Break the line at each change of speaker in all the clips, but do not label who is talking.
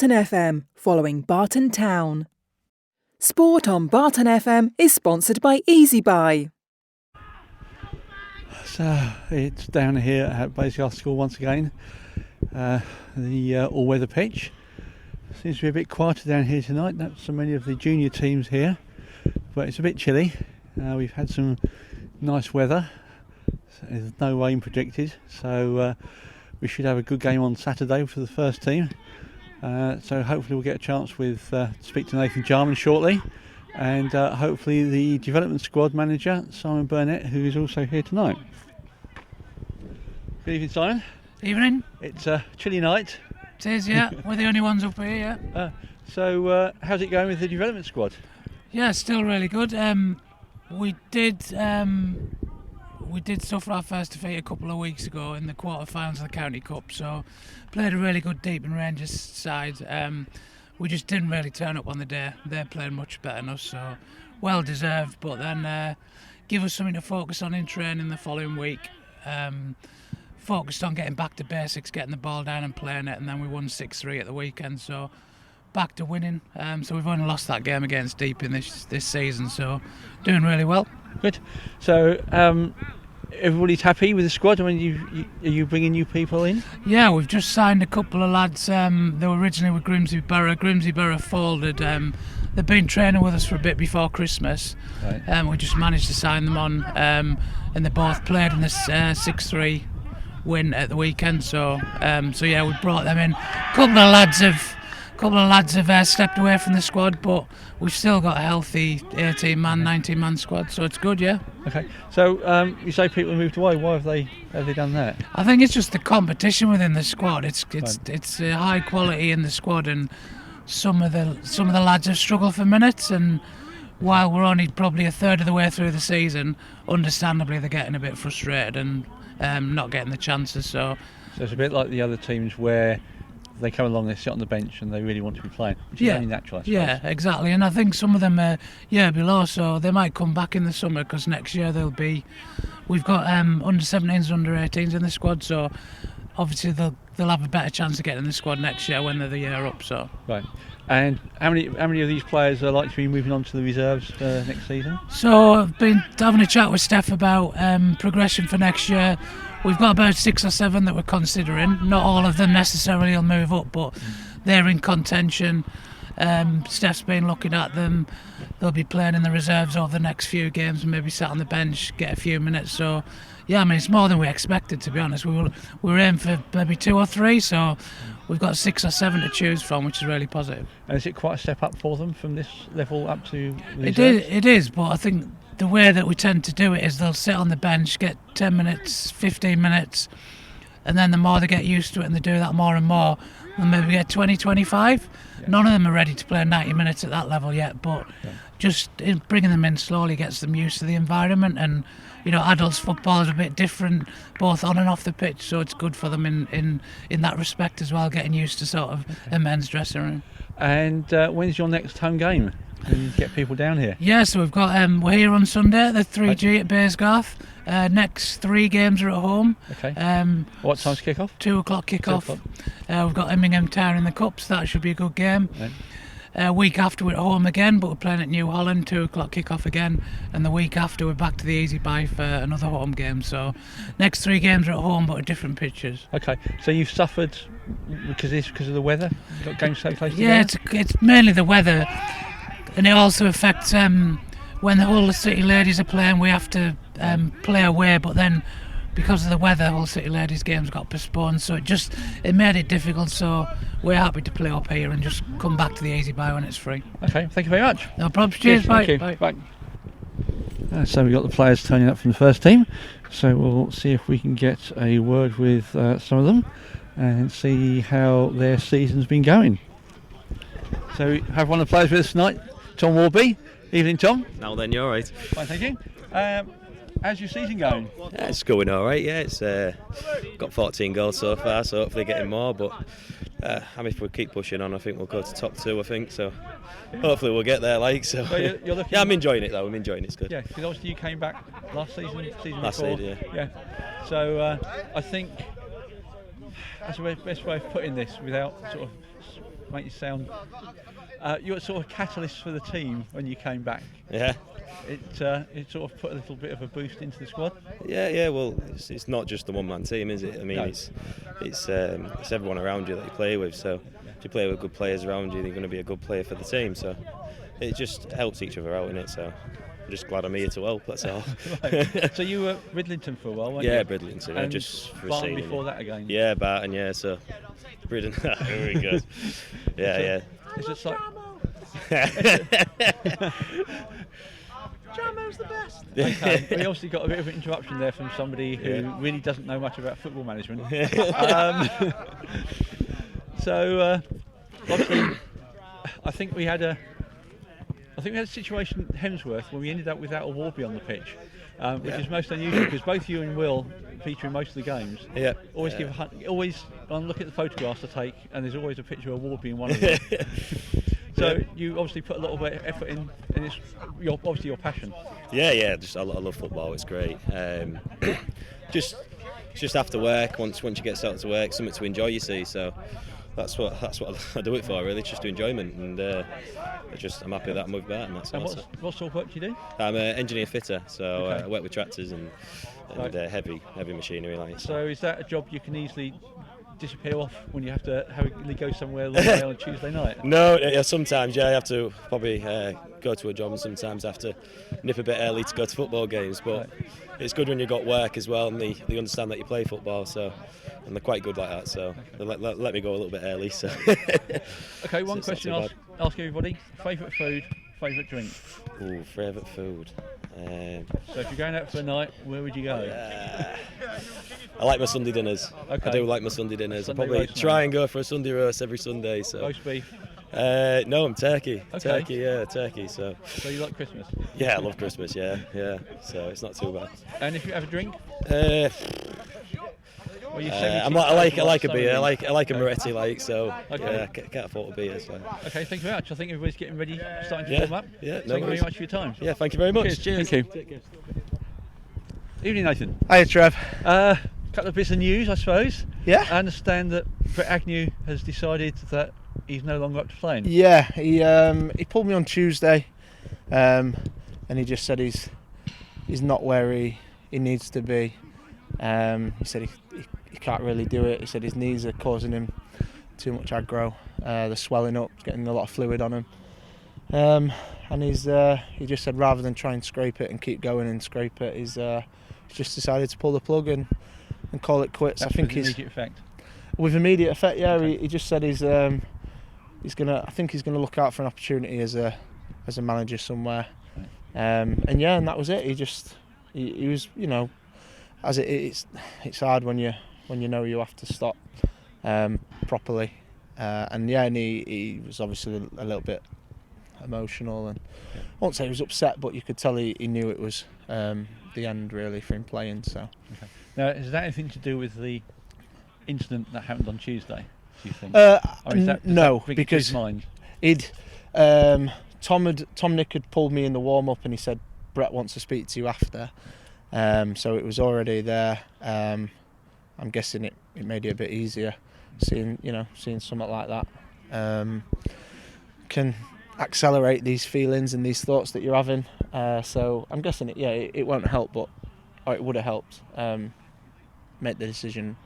Barton FM, following Barton Town. Sport on Barton FM is sponsored by Easy Buy.
So it's down here at Baysgarth School once again. The all-weather pitch seems to be a bit quieter down here tonight. Not so many of the junior teams here, but it's a bit chilly. We've had some nice weather. There's no rain predicted, so we should have a good game on Saturday for the first team. So hopefully we'll get a chance to speak to Nathan Jarman shortly, and hopefully the development squad manager Simon Burnett, who is also here tonight. Good evening, Simon.
Evening.
It's a chilly night.
It is, yeah. We're the only ones up here, yeah.
So how's it going with the development squad?
Yeah, still really good. We did suffer our first defeat a couple of weeks ago in the quarter-finals of the County Cup, so played a really good Deeping Rangers side. We just didn't really turn up on the day. They played much better than us, so well deserved, but then give us something to focus on in training the following week. Focused on getting back to basics, getting the ball down and playing it, and then we won 6-3 at the weekend, so back to winning. So we've only lost that game against Deeping this season, so doing really well.
Good. So everybody's happy with the squad? I mean, are you bringing new people in?
Yeah, we've just signed a couple of lads. They were originally with Grimsby Borough. Grimsby Borough folded. They've been training with us for a bit before Christmas. Right. We just managed to sign them on, and they both played in this 6-3 win at the weekend. So yeah, we brought them in. A couple of lads have stepped away from the squad, but we've still got a healthy 18-man, 19-man squad, so it's good, yeah.
Okay, so you say people moved away. Why have they done that?
I think it's just the competition within the squad. It's high quality in the squad, and some of the lads have struggled for minutes, and while we're only probably a third of the way through the season, understandably they're getting a bit frustrated and not getting the chances. So
it's a bit like the other teams where they come along, they sit on the bench and they really want to be playing, which is only natural, I suppose. Yeah,
exactly. And I think some of them are below, so they might come back in the summer, because next year we've got under 17s, under 18s in the squad, so obviously they'll have a better chance of getting in the squad next year when they're the year up. So
right. And how many of these players are likely to be moving on to the reserves next season?
So I've been having a chat with Steph about progression for next year. We've got about 6 or 7 that we're considering. Not all of them necessarily will move up, but they're in contention. Steph's been looking at them. They'll be playing in the reserves over the next few games and maybe sat on the bench, get a few minutes. So yeah, I mean, it's more than we expected, to be honest. We were aiming for maybe 2 or 3, so we've got 6 or 7 to choose from, which is really positive.
And is it quite a step up for them from this level up to the
It is, but I think the way that we tend to do it is they'll sit on the bench, get 10 minutes, 15 minutes, and then the more they get used to it and they do that more and more, they'll maybe get 20, 25. Yeah. None of them are ready to play 90 minutes at that level yet, but just bringing them in slowly gets them used to the environment. And adults football is a bit different both on and off the pitch, so it's good for them in that respect as well, getting used to sort of a men's dressing room.
And when's your next home game? Can you get people down here?
Yeah, so we've got we're here on Sunday, the 3G at Baysgarth. Next 3 games are at home.
Okay. What time's kick-off?
2 o'clock kick-off. We've got Immingham Town in the Cup, so that should be a good game. Right. Week after we're at home again, but we're playing at New Holland, 2 o'clock kick-off again. And the week after we're back to the Easy Buy for another home game. So next 3 games are at home, but at different pitches.
Okay, so you've suffered because of the weather? You've got games so close together?
Yeah, it's mainly the weather. And it also affects when the Hull City ladies are playing, we have to play away, but then because of the weather, Hull City ladies games got postponed, so it made it difficult. So we're happy to play up here and just come back to the Easy Buy when it's free.
Okay, thank you very much.
No problem. Cheers. Bye.
Thank you. Bye. So we've got the players turning up from the first team, so we'll see if we can get a word with some of them and see how their season's been going. So we have one of the players with us tonight, Tom Waudby. Evening, Tom.
Now then, you're all right.
Fine, thank you. How's your season going?
Yeah, it's going all right. Yeah, it's got 14 goals so far, so hopefully getting more. But if we keep pushing on, I think we'll go to top 2. I think so. Hopefully we'll get there. So
you're
yeah, I'm enjoying it though. I'm enjoying it. It's good.
Yeah, because obviously you came back last season
last
before.
Season,
yeah. So I think that's the best way of putting this without sort of make you sound. You were sort of a catalyst for the team when you came back.
Yeah.
It sort of put a little bit of a boost into the squad.
Yeah. Well, it's not just the one-man team, is it? I mean,
No.
it's everyone around you that you play with. So if you play with good players around you, you're going to be a good player for the team. So it just helps each other out, innit? So I'm just glad I'm here to help. That's all.
Right. So you were at Bridlington for a while, weren't you?
Yeah, Bridlington.
And
Just for a
Barton
season,
before that again.
Yeah, Barton. Yeah, so Bridlington. Very good. Yeah.
It's just like.
Jarman's the best.
Okay. We obviously got a bit of an interruption there from somebody who really doesn't know much about football management. So obviously, I think we had a situation at Hemsworth where we ended up without a Waudby on the pitch, which is most unusual because both you and Will feature in most of the games.
Yeah.
Always look at the photographs I take, and there's always a picture of Waudby in one of them. So you obviously put a lot of effort in, and it's obviously your passion.
Yeah. I love football. It's great. Just after work, once you get started to work, something to enjoy. You see, so that's what I do it for. Really, just to enjoyment, and I'm happy that I moved back. And that's
And
awesome.
what sort of work do you do?
I'm an engineer fitter, so
Okay.
I work with tractors and
Right.
heavy machinery.
So is that a job you can easily disappear off when you have to go somewhere long way on a Tuesday night?
No, sometimes I have to probably go to a job, and sometimes have to nip a bit early to go to football games. But it's good when you've got work as well, and they understand that you play football. So, and they're quite good like that. So they let me go a little bit early. So
Okay, one
So it's
question
not
I'll
too
ask everybody: favourite food, favourite drink.
Ooh, favourite food.
So if you're going out for a night, where would you go?
I like my Sunday dinners.
Okay.
I do like my Sunday dinners.
Sunday
I probably
roast
try
night.
and go for a Sunday roast every Sunday. So
Roast beef.
no, I'm turkey.
Okay.
Turkey. So
So you like Christmas?
yeah, I love Christmas. Yeah. So it's not too bad.
And if you have a drink, well, you
I like a beer. I like a Moretti. So
Okay.
yeah, can't afford a beer. So
Okay, thank you very much. I think everybody's getting ready, starting to
Yeah,
warm up.
yeah, no
Thank you very
worries.
much for your time.
yeah, thank you very much.
Cheers. Thank you. Evening, Nathan.
Hiya, Trev.
Couple of bits of news, I suppose.
Yeah?
I understand that Brett Agnew has decided that he's no longer up to playing.
Yeah, he pulled me on Tuesday, and he just said he's not where he needs to be. He said he can't really do it. He said his knees are causing him too much aggro. They're swelling up, getting a lot of fluid on him. And he just said rather than try and scrape it and keep going and scrape it, he's just decided to pull the plug and call it quits.
That's
I think
with
he's
immediate effect.
with immediate effect. Yeah,
Okay.
he just said he's gonna look out for an opportunity as a manager somewhere. And that was it. He was, as it's hard when you know you have to stop properly. And he was obviously a little bit emotional, and I won't say he was upset, but you could tell he knew it was the end really for him playing. So
Now, is that anything to do with the incident that happened on Tuesday, do you think?
no,
bring it to
because
his mind?
Tom Nick had pulled me in the warm up and he said Brett wants to speak to you after. So it was already there. I'm guessing it made it a bit easier seeing something like that can accelerate these feelings and these thoughts that you're having. So I'm guessing it won't help, or it would have helped make the decision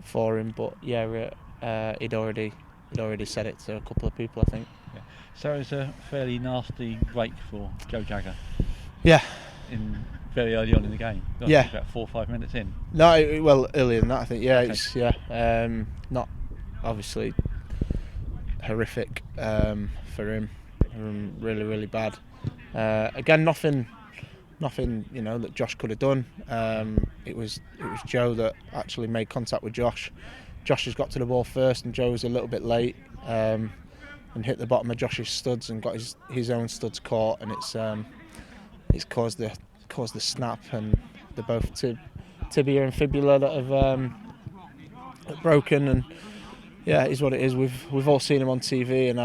for him. But he'd already said it to a couple of people, I think.
Yeah. So it was a fairly nasty break for Joe Jagger.
Yeah.
Very early on in the game.
Yeah.
About 4 or 5 minutes in.
No, earlier than that, I think. Yeah,
Okay.
Not obviously horrific for him. Really, really bad. Again, nothing that Josh could have done. It was Joe that actually made contact with Josh. Josh has got to the ball first, and Joe was a little bit late and hit the bottom of Josh's studs and got his own studs caught, and it's caused the snap, and they're both tibia and fibula that have broken, and yeah, it is what it is. We've all seen him on TV, and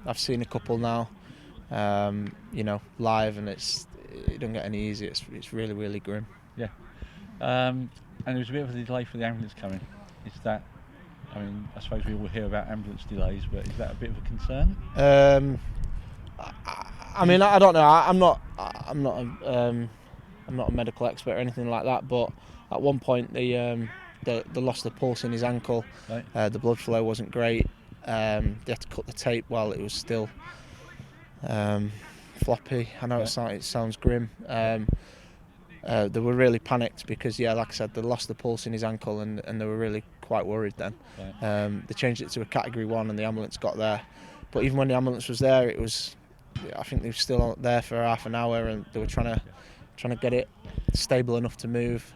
I've seen a couple now, live, and it doesn't get any easier. It's really, really grim.
Yeah. And there was a bit of a delay for the ambulance coming. Is that I mean, I suppose we all hear about ambulance delays, but is that a bit of a concern?
I mean, I don't know. I'm not a medical expert or anything like that. But at one point, they lost the pulse in his ankle.
Right.
The blood flow wasn't great. They had to cut the tape while it was still floppy. I know it sounds grim. They were really panicked because, like I said, they lost the pulse in his ankle and they were really quite worried then.
Right.
They changed it to a Category 1 and the ambulance got there. But even when the ambulance was there, I think they were still there for half an hour and they were trying to get it stable enough to move.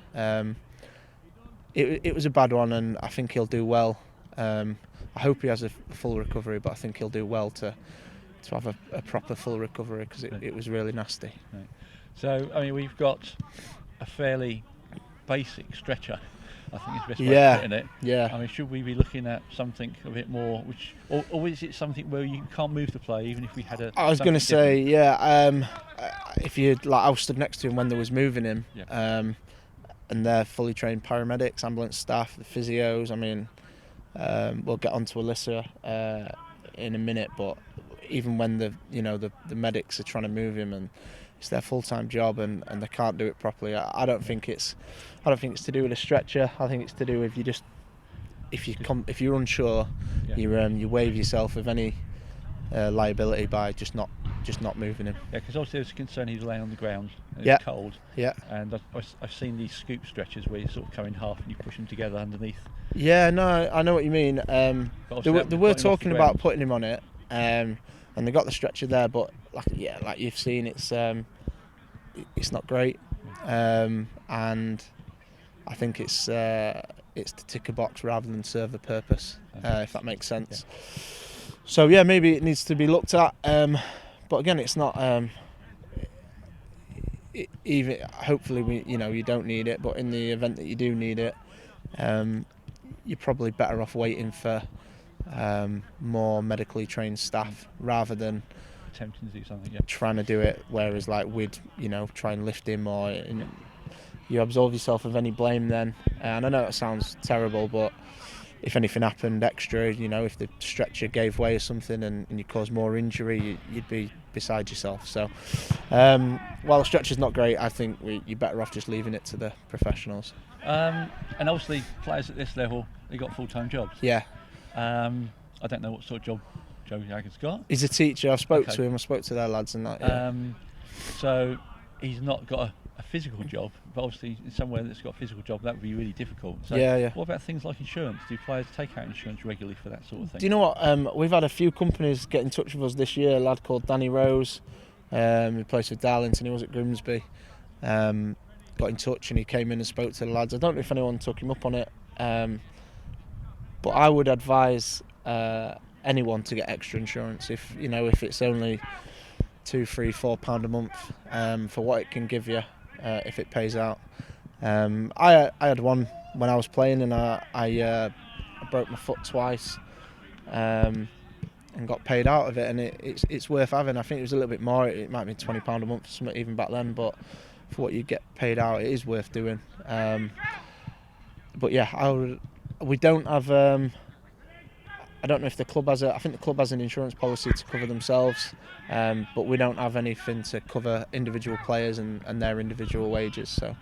It was a bad one, and I think he'll do well. I hope he has a full recovery, but I think he'll do well to have a proper full recovery because it was really nasty.
Right. So, I mean, we've got a fairly basic stretcher, I think is the best way of putting it.
Yeah.
I mean, should we be looking at something a bit more, or is it something where you can't move the play even if we had a...
I was going to say, if you I was stood next to him when they was moving him, and they're fully trained paramedics, ambulance staff, the physios. I mean, we'll get on to Alyssa in a minute, but even when the medics are trying to move him and it's their full-time job and they can't do it properly, I don't think it's to do with a stretcher. I think it's to do with if you're unsure, you waive yourself of any liability by just not moving him.
Yeah, because obviously there's a concern he's laying on the ground and it's cold.
Yeah.
And I've seen these scoop stretchers where you sort of come in half and you push them together underneath.
Yeah, no, I know what you mean. They were talking about putting him on it, and they got the stretcher there, but like you've seen, it's not great, and I think it's to tick a box rather than serve the purpose, if that makes sense. Yeah. So maybe it needs to be looked at, but again, it's not. Even hopefully, you don't need it, but in the event that you do need it, you're probably better off waiting for more medically trained staff rather than
attempting to do something.
Trying to do it. Whereas, we'd try and lift him, or you absolve yourself of any blame then. And I know it sounds terrible, but if anything happened extra, if the stretcher gave way or something and you caused more injury, you'd be beside yourself. So while the stretcher's not great, I think you're better off just leaving it to the professionals.
And obviously players at this level, they got full-time jobs.
Yeah.
I don't know what sort of job Joe Jagger's got.
He's a teacher. I spoke to him. I spoke to their lads and that. Yeah.
So he's not got a physical job, but obviously in somewhere that's got a physical job, that would be really difficult. So what about things like insurance? Do players take out insurance regularly for that sort of thing?
Do you know what? We've had a few companies get in touch with us this year. A lad called Danny Rose, who plays for Darlington. He was at Grimsby. Got in touch and he came in and spoke to the lads. I don't know if anyone took him up on it, but I would advise anyone to get extra insurance if it's only £2, £3, £4 a month for what it can give you if it pays out. I had one when I was playing and I broke my foot twice and got paid out of it, and it's worth having. I think it was a little bit more. It might be £20 a month or something even back then, but for what you get paid out, it is worth doing. But we don't have. I don't know if the club has I think the club has an insurance policy to cover themselves, but we don't have anything to cover individual players and their individual wages. So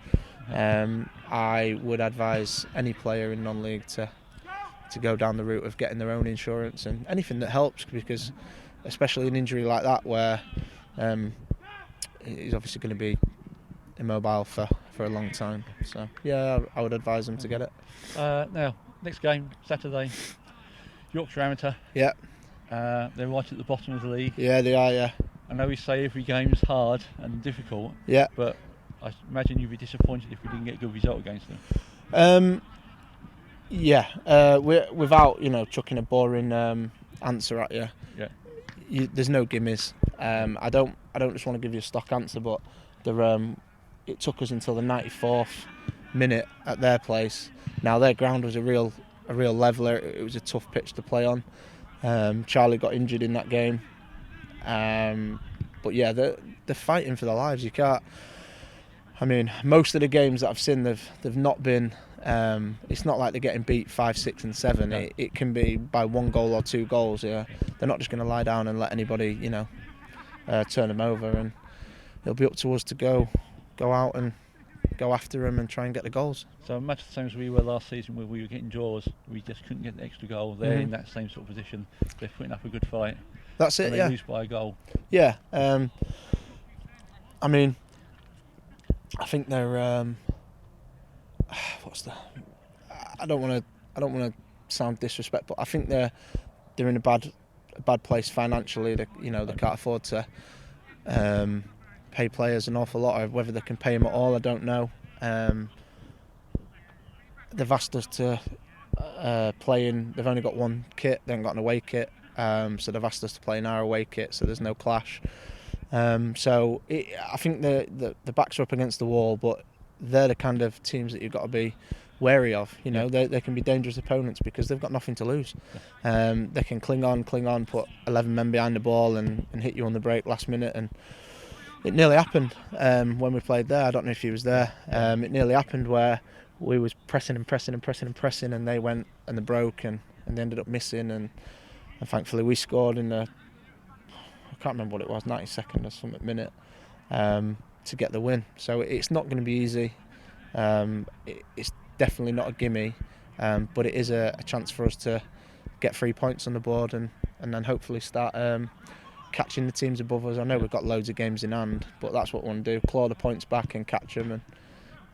I would advise any player in non-league to go down the route of getting their own insurance and anything that helps, because especially an injury like that where he's obviously going to be immobile for a long time. So I would advise them to get it.
Now, next game, Saturday, Yorkshire Amateur.
Yeah.
They're right at the bottom of the league.
Yeah, they are, yeah.
I know we say every game's hard and difficult.
Yeah.
But I imagine you'd be disappointed if we didn't get a good result against them. Without chucking a boring answer at you. Yeah. There's no gimmies. I don't just want to give you a stock answer, but it took us until the 94th minute at their place. Now their ground was a real leveler. It was a tough pitch to play on. Charlie got injured in that game. But yeah, they're fighting for their lives. You can't.
I mean, most of the games that I've seen, they've not been. It's not like they're getting beat 5, 6, and 7.
No.
It can be by 1 goal or 2 goals. Yeah, they're not just going to lie down and let anybody, turn them over. And it'll be up to us to go out and go after them and try and get the goals.
So much the same as we were last season, where we were getting draws, we just couldn't get the extra goal. They're in that same sort of position. They're putting up a good fight.
That's it.
And they lose by a goal.
Yeah. I mean, I think they're. I don't want to sound disrespectful. I think they're in a bad place financially. They can't afford to pay players an awful lot, or whether they can pay them at all, I don't know. They've asked us to play in. They've only got 1 kit. They haven't got an away kit, so they've asked us to play in our away kit, so there's no clash. I think the backs are up against the wall, but they're the kind of teams that you've got to be wary of. They can be dangerous opponents because they've got nothing to lose. They can cling on, put 11 men behind the ball and hit you on the break last minute. And it nearly happened when we played there. I don't know if you was there. It nearly happened where we was pressing, and they went and they broke and they ended up missing. And thankfully we scored in the, I can't remember what it was, 92nd or something minute, to get the win. So it's not going to be easy. It's definitely not a gimme, but it is a chance for us to get 3 points on the board and then hopefully start catching the teams above us. I know we've got loads of games in hand, but that's what we want to do: claw the points back and catch them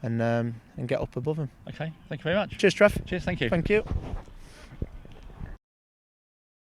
and get up above them.
Okay, thank you very much.
Cheers, Trev.
Cheers, thank you.
Thank you.